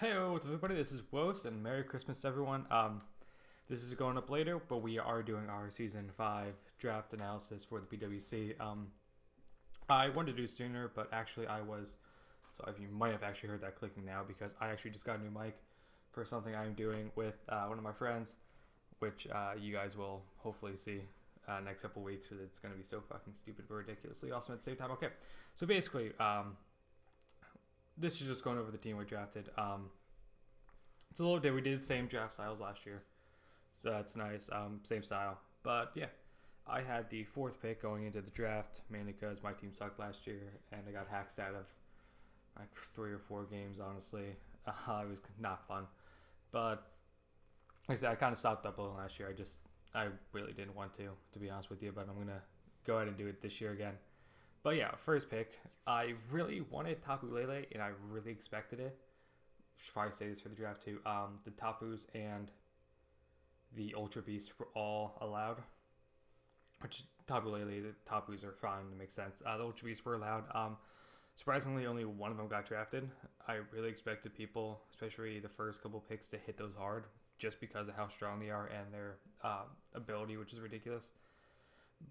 Hey, what's up, everybody? This is Wos, and Merry Christmas, everyone. This is going up later, but we are doing our Season 5 draft analysis for the PWC. I wanted to do sooner, but actually I was, so if you might have actually heard that clicking now, because I actually just got a new mic for something I'm doing with one of my friends, which you guys will hopefully see next couple weeks, because it's going to be so fucking stupid but ridiculously awesome at the same time. Okay, so basically, this is just going over the team we drafted. It's a little different. We did the same draft styles last year, so that's nice. Same style, but yeah, I had the fourth pick going into the draft mainly because my team sucked last year and I got hacked out of like 3 or 4 games. Honestly, it was not fun. But like I said, I kind of stopped up building last year. I really didn't want to be honest with you. But I'm gonna go ahead and do it this year again. But yeah, first pick, I really wanted Tapu Lele, and I really expected it. Should probably say this for the draft too. The Tapus and the Ultra Beasts were all allowed, which Tapu Lele, the Tapus are fine, it makes sense. The Ultra Beasts were allowed. Surprisingly, only one of them got drafted. I really expected people, especially the first couple picks, to hit those hard, just because of how strong they are and their ability, which is ridiculous.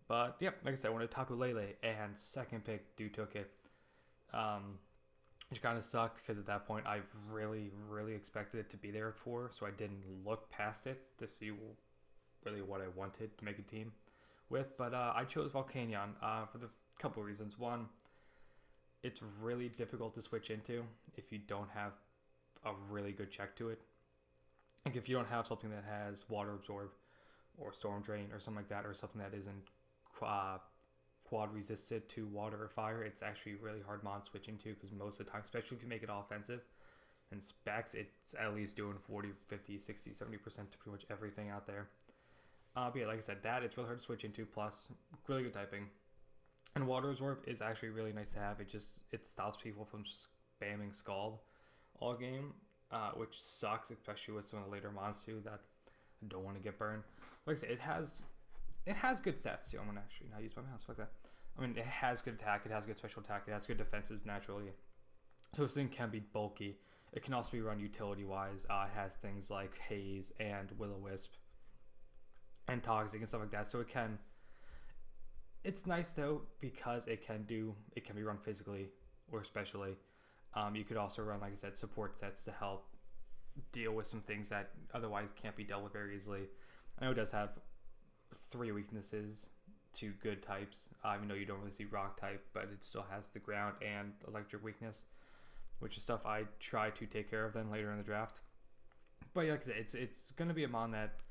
But yeah, like I said, I wanted Tapu Lele, and second pick, dude took it. Which kind of sucked because at that point I really expected it to be there at 4, so I didn't look past it to see really what I wanted to make a team with. But I chose Volcanion for the couple of reasons. One, it's really difficult to switch into if you don't have a really good check to it. Like if you don't have something that has Water Absorb or Storm Drain or something like that, or something that isn't quad resisted to water or fire, it's actually really hard mon switching to, because most of the time, especially if you make it offensive and specs, it's at least doing 40, 50, 60, 70% to pretty much everything out there. But yeah, like I said, that it's really hard to switch into, plus really good typing. And Water Absorb is actually really nice to have. It stops people from spamming Scald all game, which sucks, especially with some of the later mons too that I don't want to get burned. Like I said, it has good stats too. I'm gonna actually not use my mouse like that. I mean, it has good attack, it has good special attack, it has good defenses naturally. So this thing can be bulky. It can also be run utility wise. It has things like Haze and Will-O-Wisp and Toxic and stuff like that. So it can. It's nice though because it can be run physically or specially. You could also run, like I said, support sets to help deal with some things that otherwise can't be dealt with very easily. I know it does have 3 weaknesses to good types, even though you don't really see rock type, but it still has the ground and electric weakness, which is stuff I try to take care of then later in the draft. But yeah, like I said, it's going to be a mon that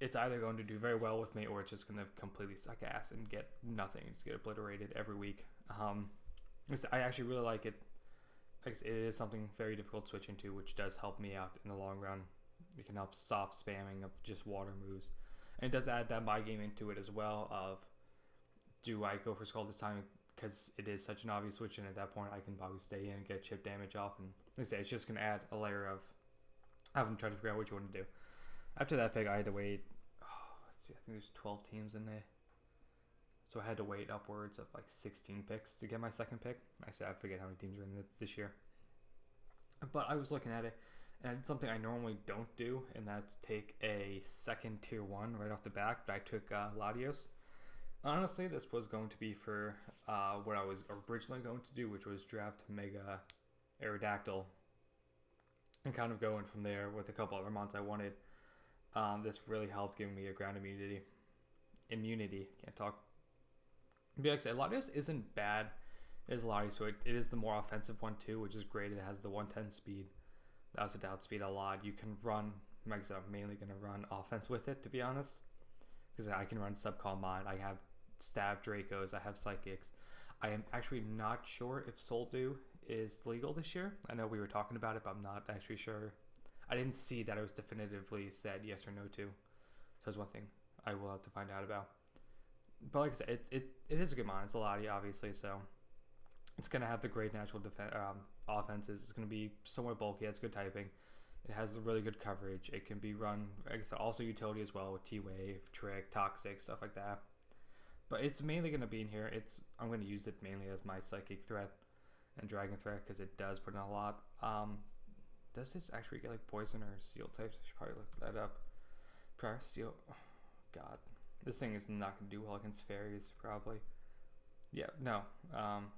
it's either going to do very well with me, or it's just going to completely suck ass and get nothing. Just get obliterated every week. I actually really like it. Like I said, it is something very difficult to switch into, which does help me out in the long run. It can help stop spamming of just water moves. And it does add that my game into it as well of, do I go for Scald this time? Because it is such an obvious switch, and at that point I can probably stay in and get chip damage off. And like I say, it's just going to add a layer of having to try to figure out which one to do. After that pick, I had to wait. Let's see, I think there's 12 teams in there. So I had to wait upwards of like 16 picks to get my second pick. I said I forget how many teams are in this year. But I was looking at it, and I did something I normally don't do, and that's take a second tier 1 right off the bat. But I took Latios. Honestly, this was going to be for what I was originally going to do, which was draft Mega Aerodactyl and kind of going from there with a couple other mons I wanted. This really helped giving me a ground immunity. Can't talk. But like I said, Latios isn't bad. It is Latios, so it is the more offensive one too, which is great. It has the 110 speed. That's a doubt speed a lot. You can run, like I said, I'm mainly going to run offense with it, to be honest. Because I can run Subcall Mod. I have Stab Dracos. I have Psychics. I am actually not sure if Soldew is legal this year. I know we were talking about it, but I'm not actually sure. I didn't see that it was definitively said yes or no to. So that's one thing I will have to find out about. But like I said, it is a good mod. It's a Lottie, obviously, so it's going to have the great natural offenses. It's going to be somewhat bulky. It has good typing. It has really good coverage. It can be run, like I said, also utility as well with T-Wave, Trick, Toxic, stuff like that. But it's mainly going to be in here. I'm going to use it mainly as my Psychic threat and Dragon threat, because it does put in a lot. does this actually get like poison or steel types? I should probably look that up. Prior steel. Oh, God, this thing is not gonna do well against fairies probably. Yeah, no.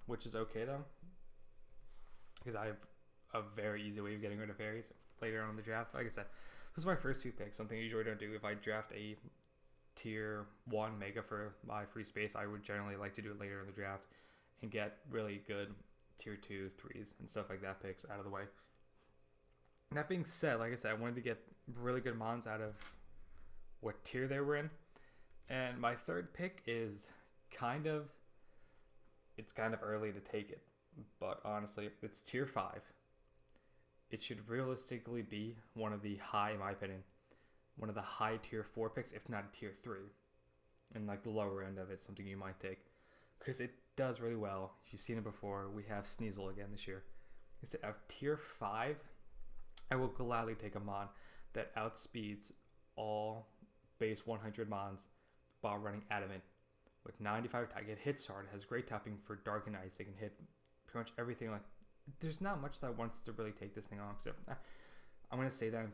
Which is okay though, because I have a very easy way of getting rid of fairies later on in the draft. Like I said, this is my first 2 picks. Something I usually don't do. If I draft a tier 1 mega for my free space, I would generally like to do it later in the draft and get really good tier 2, 3s and stuff like that picks out of the way. And that being said, like I said, I wanted to get really good mons out of what tier they were in. And my 3rd pick is it's kind of early to take it, but honestly, it's tier 5. It should realistically be one of the high, in my opinion, one of the high tier 4 picks, if not tier 3. And like the lower end of it, something you might take. Because it does really well. You've seen it before. We have Sneasel again this year. Instead of tier 5, I will gladly take a mon that outspeeds all base 100 mons while running Adamant. With 95 attack, it hits hard, it has great tapping for Dark and Ice. It can hit pretty much everything. Like, there's not much that wants to really take this thing on. Except, I'm going to say that.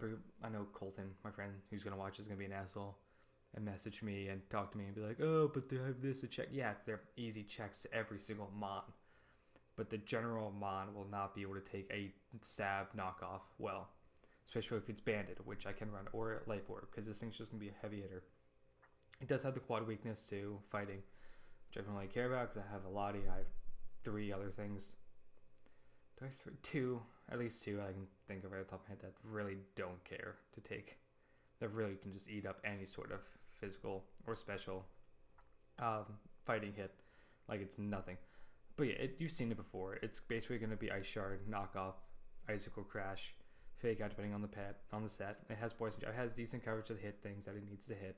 I know Colton, my friend who's going to watch, is going to be an asshole and message me and talk to me and be like, oh, but they have this to check. Yeah, they're easy checks to every single mon. But the general mon will not be able to take a stab knockoff well. Especially if it's banded, which I can run, or life orb, because this thing's just going to be a heavy hitter. It does have the quad weakness to fighting, which I don't really care about because I have a Lottie. I have 3 other things. Do I have 3? 2, at least 2 I can think of right off the top of my head that really don't care to take. That really can just eat up any sort of physical or special fighting hit like it's nothing. But yeah, you've seen it before. It's basically going to be Ice Shard, knockoff, Icicle Crash, fake out depending on the set. It has poison. It has decent coverage to hit things that it needs to hit.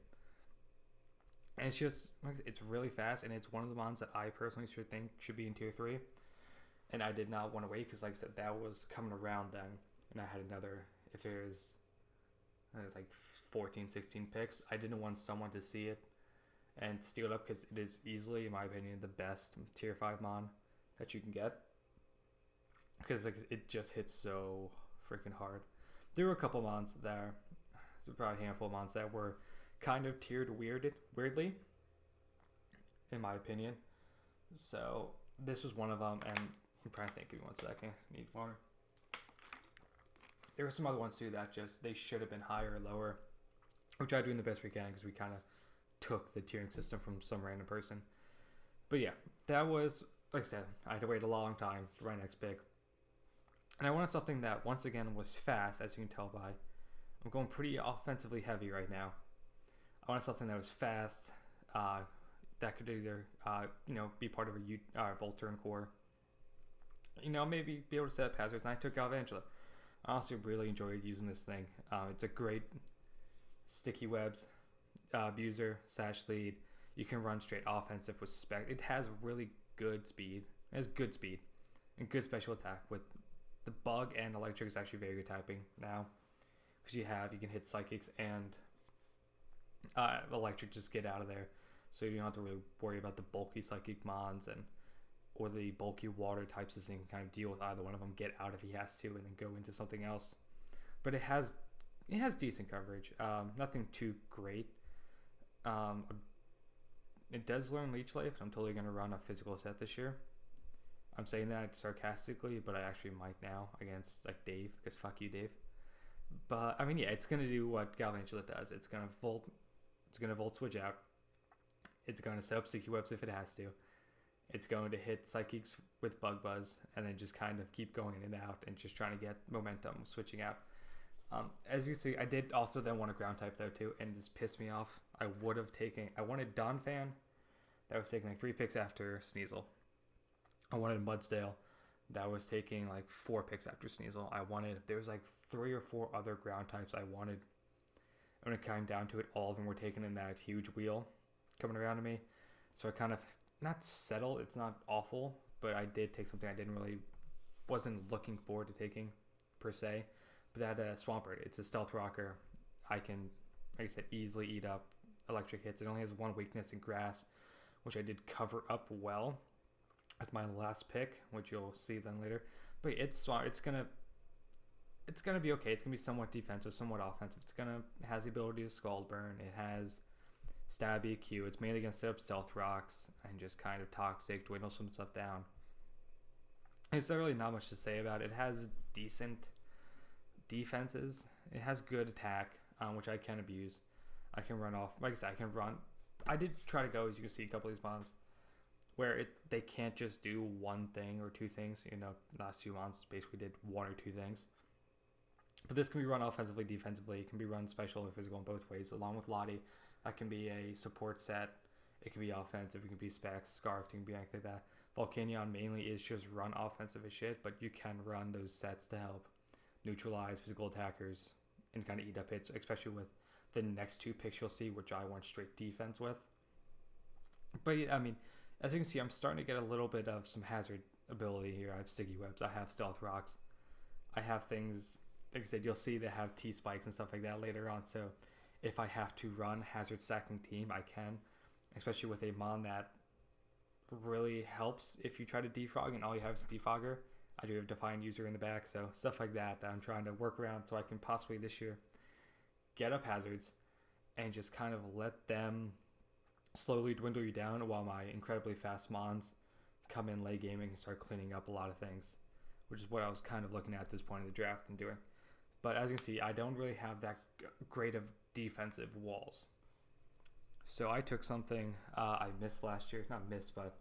And it's just, it's really fast, and it's one of the mons that I personally should be in tier 3. And I did not want to wait because, like I said, that was coming around then. And I had another, if there's like 14, 16 picks, I didn't want someone to see it and steal it up because it is easily, in my opinion, the best tier 5 mon that you can get. Because like, it just hits so freaking hard. There were a couple mons there, probably a handful of mons that were kind of tiered weirdly, in my opinion. So this was one of them, and I'm trying to think. Give me 1 second. I need water. There were some other ones too that just they should have been higher or lower. We tried doing the best we can because we kind of took the tiering system from some random person. But yeah, that was, like I said, I had to wait a long time for my next pick, and I wanted something that once again was fast, as you can tell by I'm going pretty offensively heavy right now. I wanted something that was fast, that could either, be part of a Volturn core. Maybe be able to set up hazards. And I took Galvantula. I also really enjoyed using this thing. It's a great sticky webs abuser, sash lead. You can run straight offensive with spec. It has really good speed. It has good speed and good special attack. With the bug and electric is actually very good typing now, because you can hit psychics and electric, just get out of there, so you don't have to really worry about the bulky psychic mons or the bulky water types. This thing can kind of deal with either one of them, get out if he has to, and then go into something else. But it has decent coverage, nothing too great. It does learn Leech Life. I'm totally going to run a physical set this year. I'm saying that sarcastically, but I actually might now against like Dave, because fuck you, Dave. But I mean, yeah, it's going to do what Galvantula does. It's going to volt switch out. It's going to set up sticky webs if it has to. It's going to hit psychics with bug buzz, and then just kind of keep going in and out and just trying to get momentum switching out. As you see, I did also then want a ground type though too, and this pissed me off. I wanted Donphan. That was taking like 3 picks after Sneasel. I wanted Mudsdale. That was taking like 4 picks after Sneasel. There was like 3 or 4 other ground types I wanted. And when it came down to it, all of them were taken in that huge wheel coming around to me. So I kind of, not settled, it's not awful, but I did take something I wasn't looking forward to taking per se. But that Swampert, it's a stealth rocker. I can, like I said, easily eat up electric hits. It only has 1 weakness in grass, which I did cover up well with my last pick, which you'll see then later. But it's gonna it's gonna be okay. It's gonna be somewhat defensive, somewhat offensive. It has the ability to Scald Burn. It has Stab EQ. It's mainly gonna set up Stealth Rocks and just kind of Toxic, dwindle some stuff down. There's really not much to say about it. It has decent defenses. It has good attack, which I can abuse. I can run off. Like I said, I can run. I did try to go, as you can see, a couple of these mons where they can't just do one thing or two things. Last 2 months basically did one or two things. But this can be run offensively, defensively. It can be run special or physical in both ways. Along with Lottie, that can be a support set. It can be offensive. It can be specs, scarfed. It can be anything like that. Volcanion mainly is just run offensive as shit, but you can run those sets to help neutralize physical attackers and kind of eat up hits, especially with the next 2 picks you'll see, which I went straight defense with. But I mean, as you can see, I'm starting to get a little bit of some hazard ability here. I have Siggy Webs. I have Stealth Rocks. I have things, like I said, you'll see they have T-Spikes and stuff like that later on. So if I have to run hazard stacking team, I can, especially with a mon that really helps if you try to defrog and all you have is a defogger. I do have Defiant User in the back, so stuff like that I'm trying to work around so I can possibly this year get up hazards and just kind of let them slowly dwindle you down while my incredibly fast mons come in late gaming and start cleaning up a lot of things, which is what I was kind of looking at this point in the draft and doing. But as you can see, I don't really have that great of defensive walls. So I took something I missed last year. Not missed, but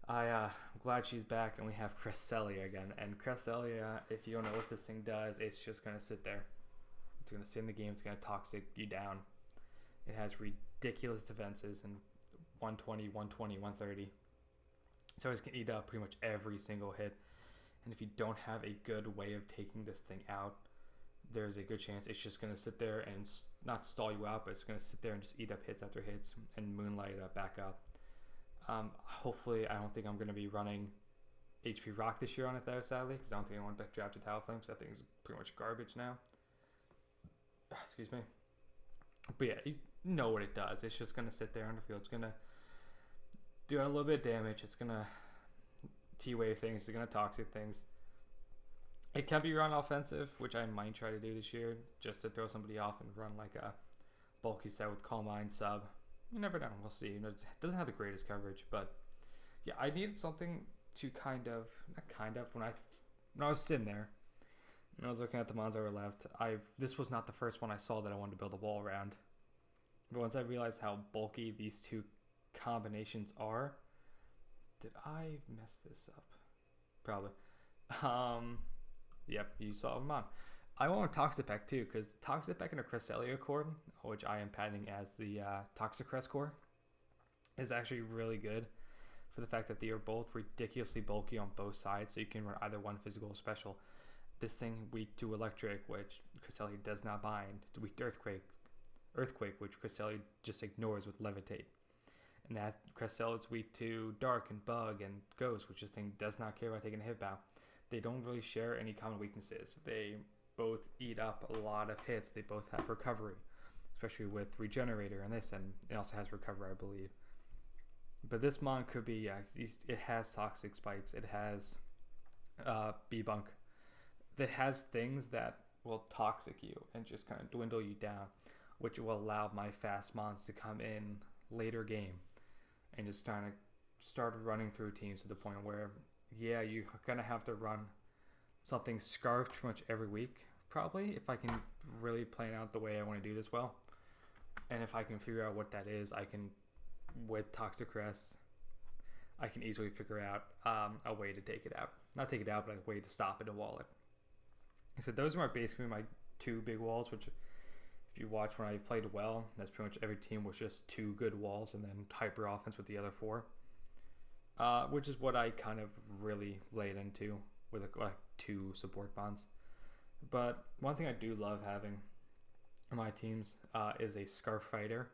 I'm glad she's back and we have Cresselia again. And Cresselia, if you don't know what this thing does, it's just going to sit there. It's going to sit in the game. It's going to toxic you down. It has ridiculous defenses and 120, 120, 130. So it's going to eat up pretty much every single hit. And if you don't have a good way of taking this thing out, there's a good chance it's just going to sit there and not stall you out, but it's going to sit there and just eat up hits after hits and moonlight back up. Hopefully, I don't think I'm going to be running HP Rock this year on it, though, sadly, because I don't think I want to draft a Talonflame, so that thing's pretty much garbage now. Excuse me. But yeah, you know what it does. It's just going to sit there on the field. It's going to do a little bit of damage. It's going to T-Wave things. It's going to Toxic things. It can be run offensive, which I might try to do this year, just to throw somebody off and run like a bulky set with Calm Mind sub. You never know. We'll see. It doesn't have the greatest coverage, but yeah, I needed something to when I was sitting there and I was looking at the mons that were left, this was not the first one I saw that I wanted to build a wall around. But once I realized how bulky these 2 combinations are, did I mess this up? Probably. Yep, you saw them on. I want a Toxapex too, because Toxapex and a Cresselia core, which I am patenting as the Toxicrest core, is actually really good for the fact that they are both ridiculously bulky on both sides, so you can run either one physical or special. This thing weak to Electric, which Cresselia does not bind. It's weak to Earthquake, which Cresselia just ignores with Levitate. And that Cresselia is weak to Dark and Bug and Ghost, which this thing does not care about taking a hit bow. They don't really share any common weaknesses. They both eat up a lot of hits. They both have recovery, especially with Regenerator and this, and it also has recovery, I believe. But this mon could be, it has Toxic Spikes. It has B-Bunk. It has things that will toxic you and just kind of dwindle you down, which will allow my fast mons to come in later game and just kind of start running through teams to the point where, yeah, you're going to have to run something scarfed pretty much every week, probably, if I can really plan out the way I want to do this well. And if I can figure out what that is, I can, with Toxicrest, I can easily figure out a way to take it out. Not take it out, but a way to stop it and wall it. So those are basically my 2 big walls, which if you watch when I played well, that's pretty much every team was just 2 good walls and then hyper offense with the other 4. Which is what I kind of really laid into with like 2 support bonds. But one thing I do love having on my teams is a Scarf Fighter.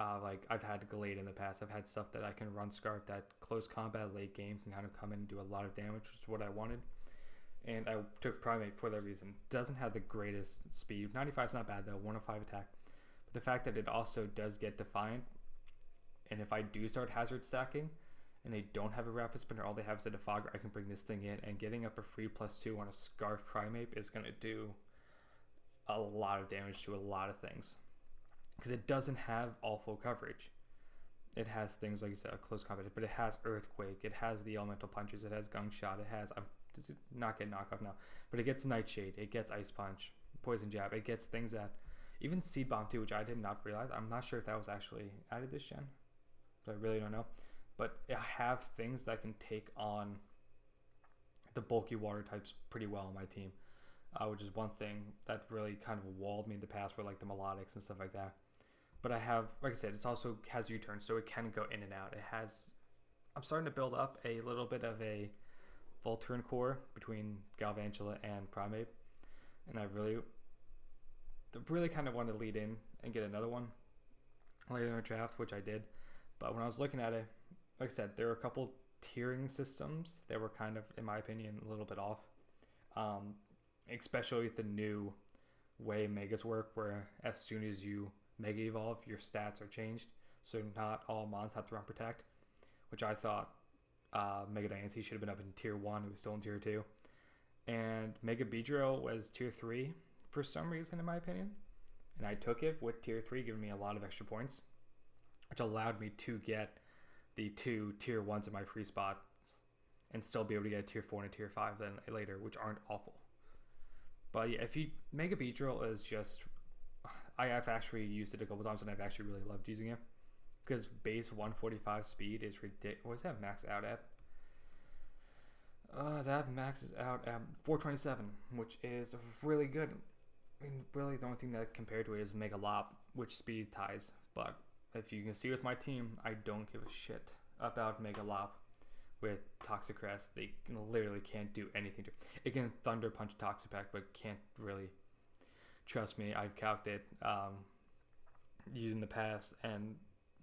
Like I've had Glade in the past. I've had stuff that I can run Scarf that close combat late game can kind of come in and do a lot of damage, which is what I wanted. And I took Primate for that reason. Doesn't have the greatest speed. 95 is not bad though, 105 attack. But the fact that it also does get Defiant, and if I do start hazard stacking, and they don't have a rapid spinner, all they have is a defogger, I can bring this thing in, and getting up a free +2 on a Scarf Primeape is going to do a lot of damage to a lot of things. Because it doesn't have all full coverage. It has things like you said, close combat, but it has Earthquake, it has the Elemental Punches, it has Gunk Shot, it has, does it not get knockoff now, but it gets Nightshade, it gets Ice Punch, Poison Jab, it gets things that, even Seed Bomb too, which I did not realize, I'm not sure if that was actually added this gen, but I really don't know, but I have things that can take on the bulky water types pretty well on my team, which is one thing that really kind of walled me in the past, where like the Melodics and stuff like that. But I have, like I said, it also has U-turn, so it can go in and out. It has, I'm starting to build up a little bit of a Volturn core between Galvantula and Primeape, and I really kind of want to lead in and get another one later in the draft, which I did. But when I was looking at it, like I said, there were a couple tiering systems that were kind of, in my opinion, a little bit off. Especially with the new way Megas work, where as soon as you Mega Evolve, your stats are changed, so not all mons have to run Protect, which I thought Mega Diancie should have been up in tier 1, it was still in tier 2, and Mega Beedrill was tier 3 for some reason in my opinion, and I took it with tier 3, giving me a lot of extra points, which allowed me to get the 2 tier 1s in my free spot and still be able to get a tier 4 and a tier 5 then later, which aren't awful. But yeah, if you Mega Beedrill is just, I have actually used it a couple times and I've actually really loved using it, because base 145 speed is ridiculous. What's that max out at? That maxes out at 427, which is really good. I mean, really the only thing that compared to it is Mega Lop, which speed ties. But if you can see with my team, I don't give a shit about Mega Lop with Toxicrest. They literally can't do anything to it. It can Thunder Punch Toxapeck, but can't really. Trust me, I've calced it used in the past, and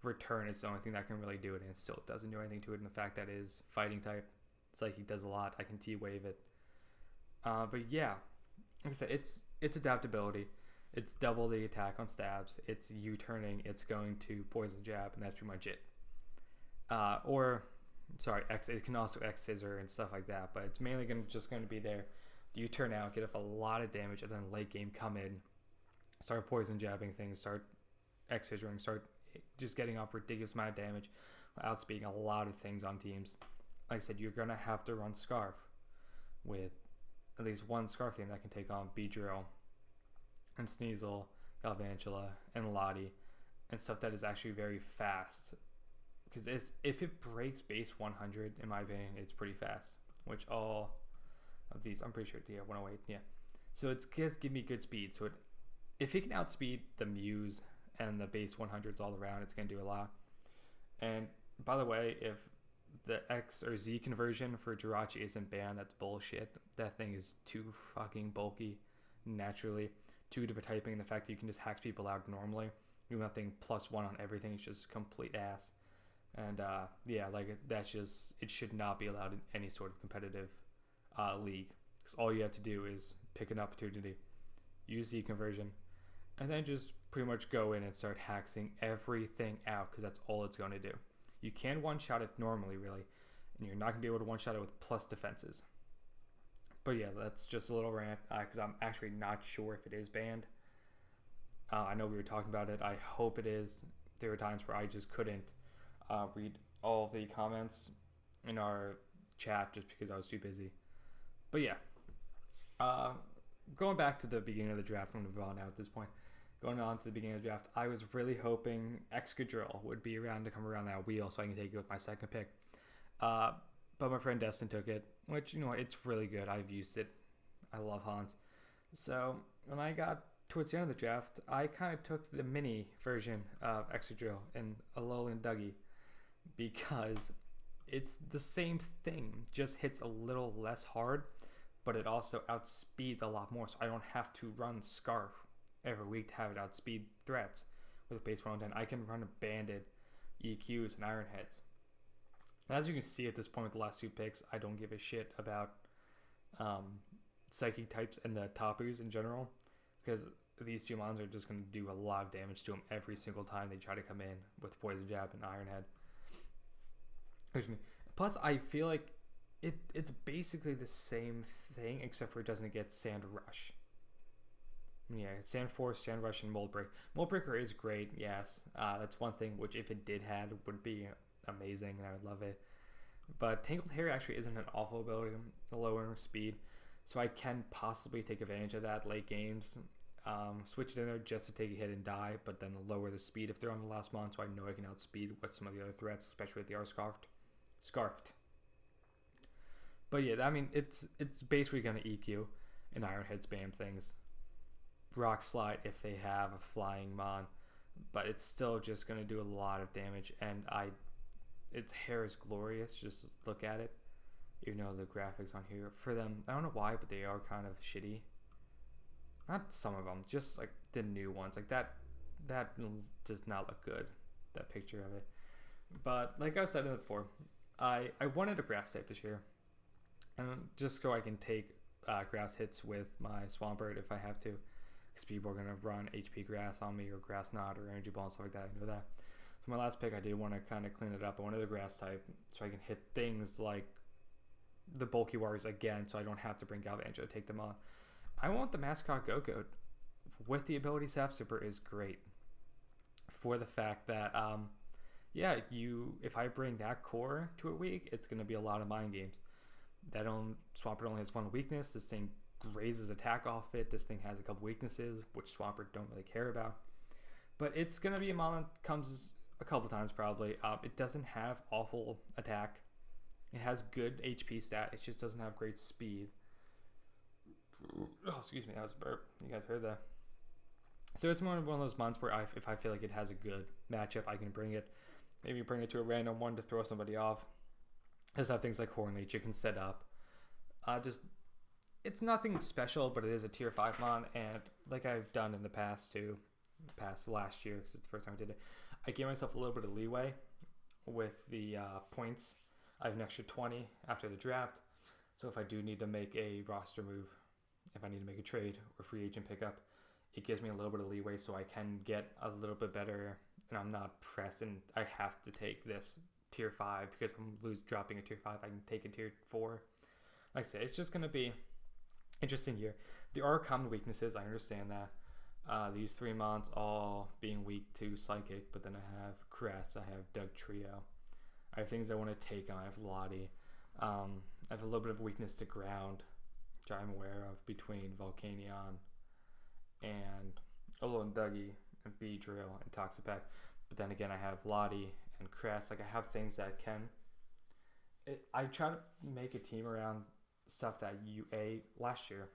Return is the only thing that can really do it, and it still doesn't do anything to it. And the fact that it is fighting type, Psychic does a lot. I can T-Wave it. But yeah, like I said, it's adaptability. It's double the attack on stabs. It's U-turning. It's going to Poison Jab, and that's pretty much it. It can also X Scissor and stuff like that, but it's mainly just going to be there. You turn out, get up a lot of damage, and then late game come in, start poison jabbing things, start X scissoring, start just getting off ridiculous amount of damage, outspeeding a lot of things on teams. Like I said, you're gonna have to run Scarf with at least one Scarf thing that can take on Beedrill and Sneasel, Galvantula, and Lottie, and stuff that is actually very fast. Because if it breaks base 100, in my opinion, it's pretty fast. Which all of these, I'm pretty sure, 108, yeah. So it's just give me good speed. So if it can outspeed the Muse and the base 100s all around, it's going to do a lot. And by the way, if the X or Z conversion for Jirachi isn't banned, that's bullshit. That thing is too fucking bulky naturally. Too different typing, and the fact that you can just hack people out normally. You have nothing +1 on everything, it's just complete ass. And that's just, it should not be allowed in any sort of competitive league, because all you have to do is pick an opportunity, use the conversion, and then just pretty much go in and start hacking everything out, because that's all it's going to do. You can one-shot it normally, really, and you're not going to be able to one-shot it with plus defenses. But yeah, that's just a little rant, because I'm actually not sure if it is banned. I know we were talking about it. I hope it is. There were times where I just couldn't read all of the comments in our chat just because I was too busy. But yeah, going back to the beginning of the draft, I'm going to move on now at this point. Going on to the beginning of the draft, I was really hoping Excadrill would be around to come around that wheel so I can take it with my second pick. But my friend Destin took it, which, you know, it's really good. I've used it. I love Hans. So when I got towards the end of the draft, I kind of took the mini version of Excadrill and Alolan Dougie, because it's the same thing, just hits a little less hard, but it also outspeeds a lot more, so I don't have to run Scarf every week to have it outspeed threats with base 110. I can run a Banded, EQs, and Iron Heads. And as you can see at this point with the last two picks, I don't give a shit about Psychic types and the Tapus in general, because these two mons are just going to do a lot of damage to them every single time they try to come in with Poison Jab and Iron Head. Excuse me. Plus, I feel like it's basically the same thing except for it doesn't get Sand Rush. Yeah, Sand Force, Sand Rush, and Mold Break. Mold Breaker is great, yes. That's one thing which, if it did had, would be amazing, and I would love it. But Tangled Hair actually isn't an awful ability, lowering speed, so I can possibly take advantage of that late games. Switch it in there just to take a hit and die, but then lower the speed if they're on the last mon, so I know I can outspeed with some of the other threats, especially if they are scarfed. But yeah, I mean, it's basically going to EQ and Ironhead spam things. Rock Slide if they have a flying mon, but it's still just going to do a lot of damage, and its hair is glorious. Just look at it. You know the graphics on here for them, I don't know why, but they are kind of shitty. Not some of them, just like the new ones. Like that does not look good, that picture of it. But like I said before, I wanted a grass type this year, and just so I can take grass hits with my Swampert if I have to, because people are going to run HP grass on me, or grass knot, or energy ball and stuff like that. I know that. For my last pick, I did want to kind of clean it up. I wanted the grass type so I can hit things like the bulky warriors again, so I don't have to bring Galvantula to take them on. I want the mascot Go-Goat with the ability Sap Super is great, for the fact that if I bring that core to a week, it's going to be a lot of mind games. Swampert only has one weakness. This thing raises attack off it. This thing has a couple weaknesses, which Swampert don't really care about. But it's going to be a mon that comes a couple times probably. It doesn't have awful attack. It has good HP stat. It just doesn't have great speed. Oh, excuse me, that was a burp. You guys heard that. So it's more one of those mons where if I feel like it has a good matchup, I can bring it. Maybe bring it to a random one to throw somebody off. It does have things like Horn Leech you can set up. It's nothing special, but it is a tier 5 mon, and like I've done in the past too, last year, because it's the first time I did it, I gave myself a little bit of leeway with the points. I have an extra 20 after the draft, so if I do need to make a roster move, if I need to make a trade or free agent pickup, it gives me a little bit of leeway so I can get a little bit better, and I'm not pressed and I have to take this tier 5 because I'm dropping a tier 5. I can take a tier 4. Like I said, it's just going to be interesting year. There are common weaknesses, I understand that. These 3 mons all being weak to Psychic, but then I have Crest, I have Dugtrio. I have things I want to take on. I have Lottie. I have a little bit of weakness to ground, which I'm aware of, between Volcanion and Alolan Dougie and Beedrill and Toxapex. But then again, I have Lottie and Crest. Like, I have things that can... I try to make a team around stuff that last year,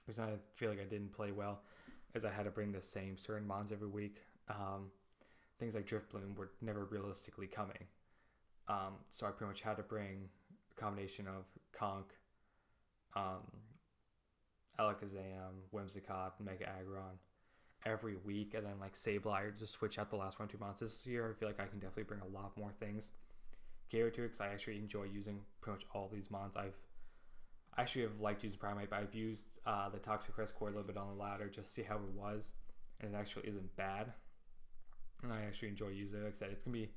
because I feel like I didn't play well, as I had to bring the same certain mons every week. Things like Driftbloom were never realistically coming. So I pretty much had to bring a combination of Conk, Alakazam, Whimsicott, Mega Aggron every week, and then like Sableye, just switch out the last 2 months. This year, I feel like I can definitely bring a lot more things. Gyarados, I actually enjoy using pretty much all these mons. I actually have liked using Primeape, but I've used the Toxic Crest core a little bit on the ladder just to see how it was, and it actually isn't bad. And I actually enjoy using it. Like I said, it's going to be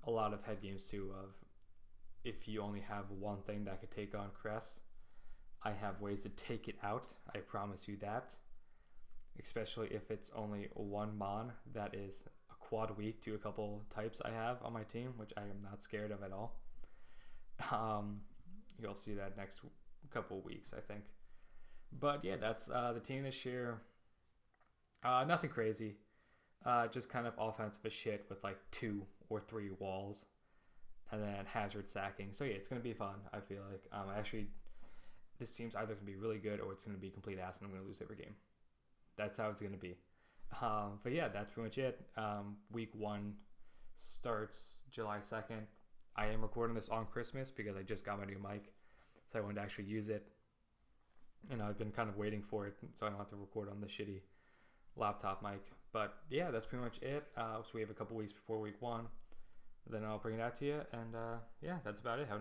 a lot of head games too, of if you only have one thing that could take on Crest, I have ways to take it out. I promise you that. Especially if it's only one mon that is a quad weak to a couple types I have on my team, which I am not scared of at all. You'll see that next couple weeks, I think. But yeah, that's the team this year. Nothing crazy. Just kind of offensive as shit with like 2 or 3 walls, and then hazard sacking. So yeah, it's gonna be fun. I feel like actually, this team's either gonna be really good or it's gonna be complete ass, and I'm gonna lose every game. That's how it's gonna be. But yeah, that's pretty much it. Week 1 starts July 2nd. I am recording this on Christmas because I just got my new mic, so I wanted to actually use it. And I've been kind of waiting for it, so I don't have to record on the shitty laptop mic. But yeah, that's pretty much it. So we have a couple weeks before week 1. Then I'll bring it out to you. And yeah, that's about it. Have a nice